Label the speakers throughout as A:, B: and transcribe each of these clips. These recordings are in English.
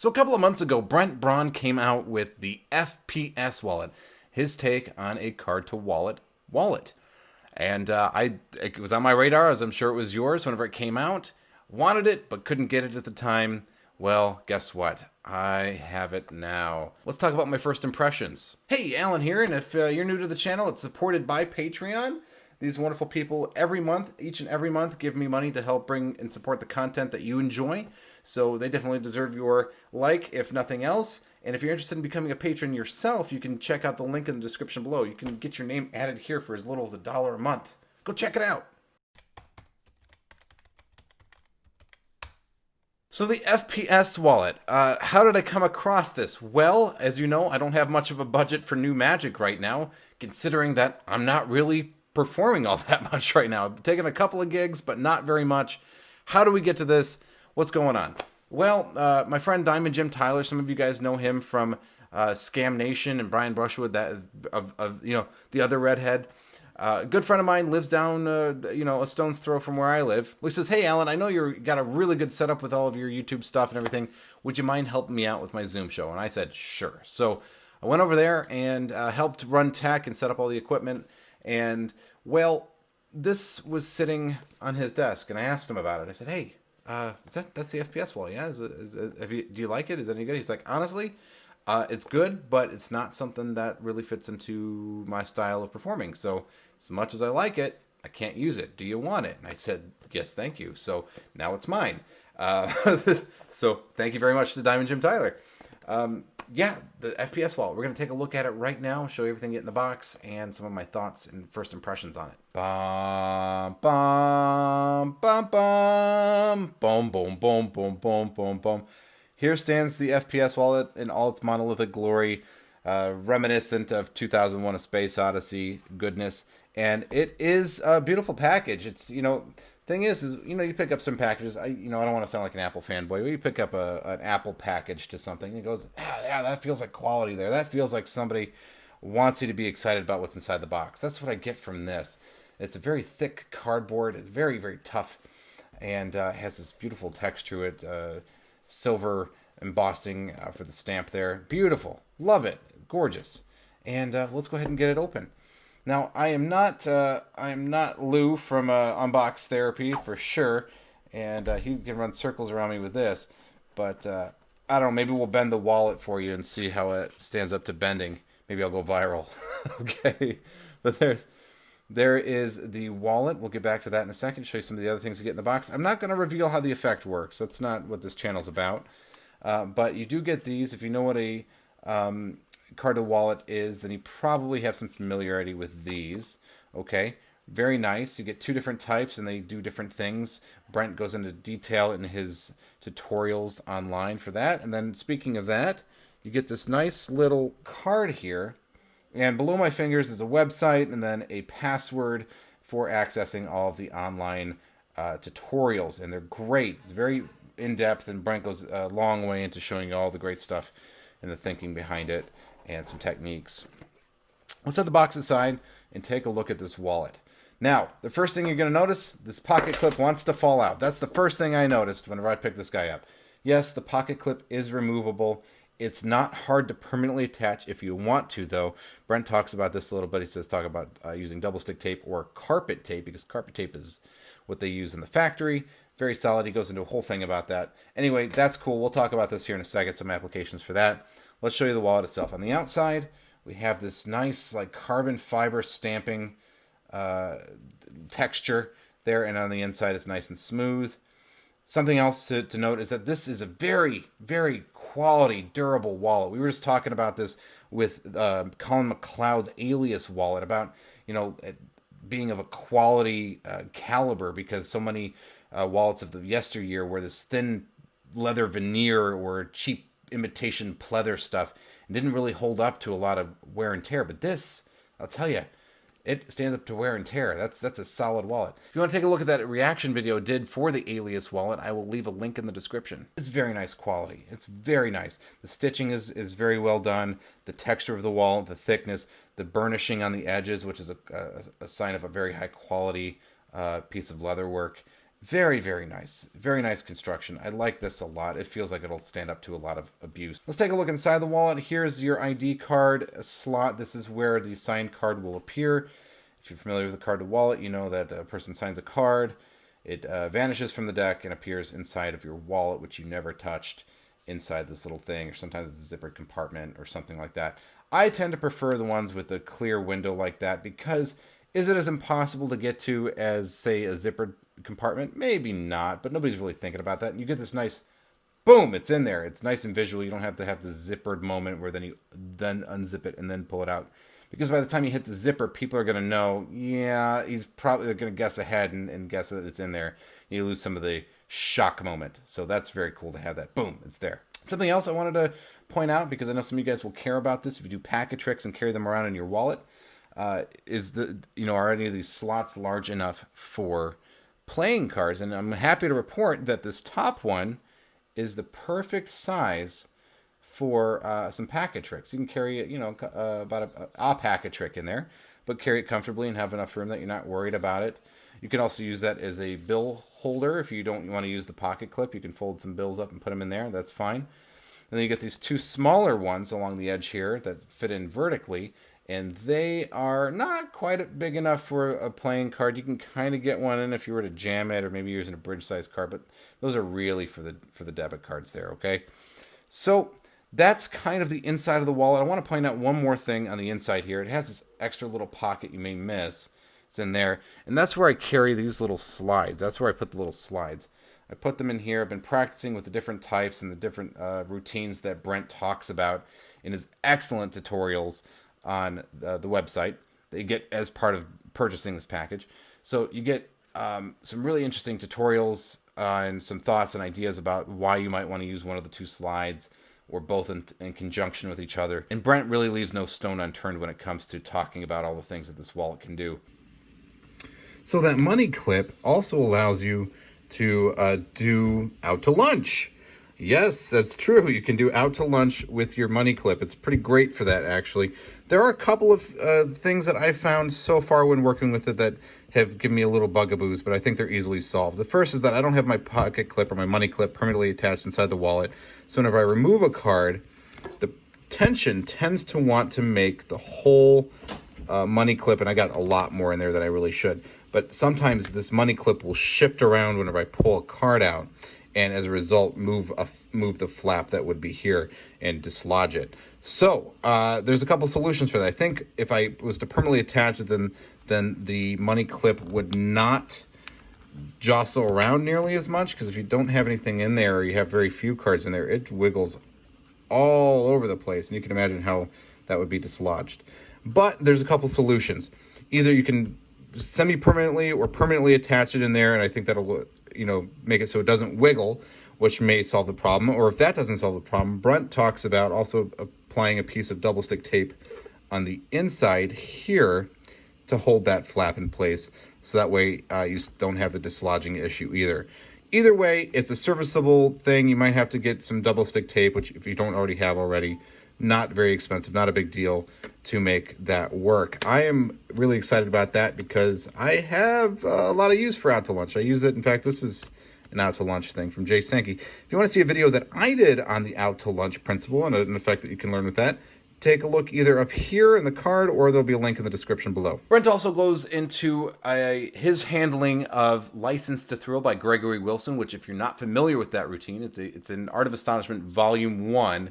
A: So a couple of months ago, Brent Braun came out with the FPS wallet, his take on a card-to-wallet wallet. And it was on my radar, as I'm sure it was yours whenever it came out. Wanted it, but couldn't get it at the time. Well, guess what? I have it now. Let's talk about my first impressions. Hey, Alan here, and if you're new to the channel, it's supported by Patreon. These wonderful people every month, each and every month, give me money to help bring and support the content that you enjoy. So they definitely deserve your like, if nothing else. And if you're interested in becoming a patron yourself, you can check out the link in the description below. You can get your name added here for as little as $1 a month. Go check it out. So the FPS wallet, how did I come across this? Well, as you know, I don't have much of a budget for new magic right now, considering that I'm not really performing all that much right now. I've taken a couple of gigs, but not very much. How do we get to this? What's going on? Well, my friend Diamond Jim Tyler, some of you guys know him from Scam Nation and Brian Brushwood, that of the other redhead. A good friend of mine lives down, a stone's throw from where I live. He says, "Hey, Alan, I know you got a really good setup with all of your YouTube stuff and everything. Would you mind helping me out with my Zoom show?" And I said, "Sure." So I went over there and helped run tech and set up all the equipment. And well, this was sitting on his desk, and I asked him about it. I said, "Hey, that's the FPS wall, yeah? Do you like it? Is it any good?" He's like, "Honestly, it's good, but it's not something that really fits into my style of performing. So as much as I like it, I can't use it. Do you want it?" And I said, "Yes, thank you." So now it's mine. So thank you very much to Diamond Jim Tyler. Yeah, the FPS wallet. We're going to take a look at it right now, show you everything in the box, and some of my thoughts and first impressions on it. Bum, bum, bum, bum, boom, boom, boom, boom, boom, boom, boom. Here stands the FPS wallet in all its monolithic glory, reminiscent of 2001: A Space Odyssey goodness. And it is a beautiful package. It's, thing is you pick up some packages. I don't want to sound like an Apple fanboy, but you pick up an Apple package to something, and it goes, yeah, that feels like quality there. That feels like somebody wants you to be excited about what's inside the box. That's what I get from this. It's a very thick cardboard. It's very, very tough, and has this beautiful texture to it. Silver embossing for the stamp there. Beautiful. Love it. Gorgeous. And let's go ahead and get it open. Now, I am not Lou from Unbox Therapy for sure, and he can run circles around me with this, but I don't know, maybe we'll bend the wallet for you and see how it stands up to bending. Maybe I'll go viral. Okay, but there is the wallet. We'll get back to that in a second, show you some of the other things you get in the box. I'm not going to reveal how the effect works. That's not what this channel's about, but you do get these. If you know what a card to wallet is, then you probably have some familiarity with these. Okay, very nice. You get two different types and they do different things. Brent goes into detail in his tutorials online for that. And then speaking of that, you get this nice little card here, and below my fingers is a website and then a password for accessing all of the online tutorials, and they're great. It's very in-depth, and Brent goes a long way into showing you all the great stuff and the thinking behind it and some techniques. Let's set the box aside and take a look at this wallet. Now, the first thing you're going to notice, this pocket clip wants to fall out. That's the first thing I noticed whenever I picked this guy up. Yes, the pocket clip is removable. It's not hard to permanently attach if you want to, though. Brent talks about this a little bit. He says talk about using double stick tape or carpet tape, because carpet tape is what they use in the factory. Very solid. He goes into a whole thing about that. Anyway, that's cool. We'll talk about this here in a second, some applications for that. Let's show you the wallet itself. On the outside, we have this nice like carbon fiber stamping texture there, and on the inside it's nice and smooth. Something else to note is that this is a very, very quality, durable wallet. We were just talking about this with Colin McLeod's Alias wallet, about it being of a quality caliber, because so many wallets of the yesteryear were this thin leather veneer or cheap imitation pleather stuff and didn't really hold up to a lot of wear and tear. But this, I'll tell you, it stands up to wear and tear. That's a solid wallet. If you want to take a look at that reaction video I did for the Alias wallet, I will leave a link in the description. It's very nice quality. It's very nice. The stitching is very well done. The texture of the wallet, the thickness, the burnishing on the edges, which is a sign of a very high quality piece of leather work. Very, very nice. Very nice construction. I like this a lot. It feels like it'll stand up to a lot of abuse. Let's take a look inside the wallet. Here's your ID card slot. This is where the signed card will appear. If you're familiar with the card to wallet, you know that a person signs a card. It vanishes from the deck and appears inside of your wallet, which you never touched, inside this little thing, or sometimes it's a zippered compartment or something like that. I tend to prefer the ones with a clear window like that because is it as impossible to get to as, say, a zippered compartment? Maybe not, but nobody's really thinking about that. And you get this nice, boom, it's in there. It's nice and visual. You don't have to have the zippered moment where then you then unzip it and then pull it out. Because by the time you hit the zipper, people are going to know, yeah, he's probably going to guess ahead and guess that it's in there. You lose some of the shock moment. So that's very cool to have that. Boom, it's there. Something else I wanted to point out, because I know some of you guys will care about this if you do packet tricks and carry them around in your wallet, is are any of these slots large enough for playing cards? And I'm happy to report that this top one is the perfect size for some packet tricks. You can carry about a packet trick in there, but carry it comfortably and have enough room that you're not worried about it. You can also use that as a bill holder. If you don't want to use the pocket clip, you can fold some bills up and put them in there. That's fine. And then you get these two smaller ones along the edge here that fit in vertically, and they are not quite big enough for a playing card. You can kind of get one in if you were to jam it, or maybe using a bridge size card, but those are really for the debit cards there, okay? So that's kind of the inside of the wallet. I want to point out one more thing on the inside here. It has this extra little pocket you may miss. It's in there, and that's where I carry these little slides. That's where I put the little slides. I put them in here. I've been practicing with the different types and the different routines that Brent talks about in his excellent tutorials on the website that you get as part of purchasing this package. So you get some really interesting tutorials and some thoughts and ideas about why you might want to use one of the two slides or both in conjunction with each other. And Brent really leaves no stone unturned when it comes to talking about all the things that this wallet can do. So that money clip also allows you to do out to lunch. Yes, that's true. You can do out to lunch with your money clip. It's pretty great for that, actually. There are a couple of things that I found so far when working with it that have given me a little bugaboos, but I think they're easily solved. The first is that I don't have my pocket clip or my money clip permanently attached inside the wallet. So whenever I remove a card, the tension tends to want to make the whole money clip, and I got a lot more in there than I really should. But sometimes this money clip will shift around whenever I pull a card out, and as a result, move the flap that would be here and dislodge it. So there's a couple solutions for that. I think if I was to permanently attach it, then the money clip would not jostle around nearly as much, because if you don't have anything in there or you have very few cards in there, it wiggles all over the place, and you can imagine how that would be dislodged. But there's a couple solutions. Either you can semi-permanently or permanently attach it in there, and I think that'll make it so it doesn't wiggle, which may solve the problem. Or if that doesn't solve the problem, Brent talks about also applying a piece of double stick tape on the inside here to hold that flap in place, so that way you don't have the dislodging issue either. Either way, it's a serviceable thing. You might have to get some double stick tape, which if you don't already have already, not very expensive, not a big deal to make that work. I am really excited about that because I have a lot of use for out to lunch. I use it. In fact, this is an out to lunch thing from Jay Sankey. If you want to see a video that I did on the out to lunch principle and an effect that you can learn with that, take a look either up here in the card or there'll be a link in the description below. Brent also goes into his handling of License to Thrill by Gregory Wilson, which if you're not familiar with that routine, it's an Art of Astonishment Volume 1.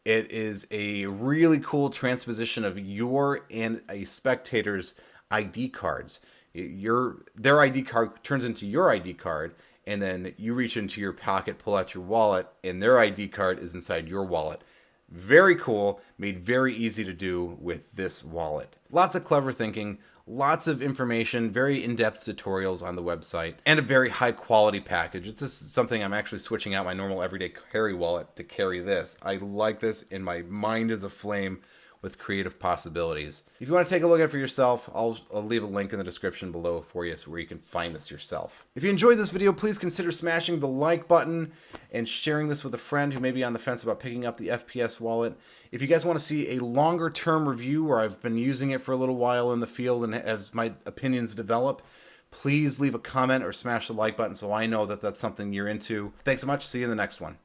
A: It is a really cool transposition of your and a spectator's ID cards. Their ID card turns into your ID card, and then you reach into your pocket, pull out your wallet, and their ID card is inside your wallet. Very cool, made very easy to do with this wallet. Lots of clever thinking, lots of information, very in-depth tutorials on the website, and a very high-quality package. It's just something I'm actually switching out my normal everyday carry wallet to carry this. I like this, and my mind is aflame with creative possibilities. If you want to take a look at it for yourself, I'll leave a link in the description below for you so where you can find this yourself. If you enjoyed this video, please consider smashing the like button and sharing this with a friend who may be on the fence about picking up the FPS wallet. If you guys want to see a longer term review where I've been using it for a little while in the field and as my opinions develop, please leave a comment or smash the like button so I know that that's something you're into. Thanks so much. See you in the next one.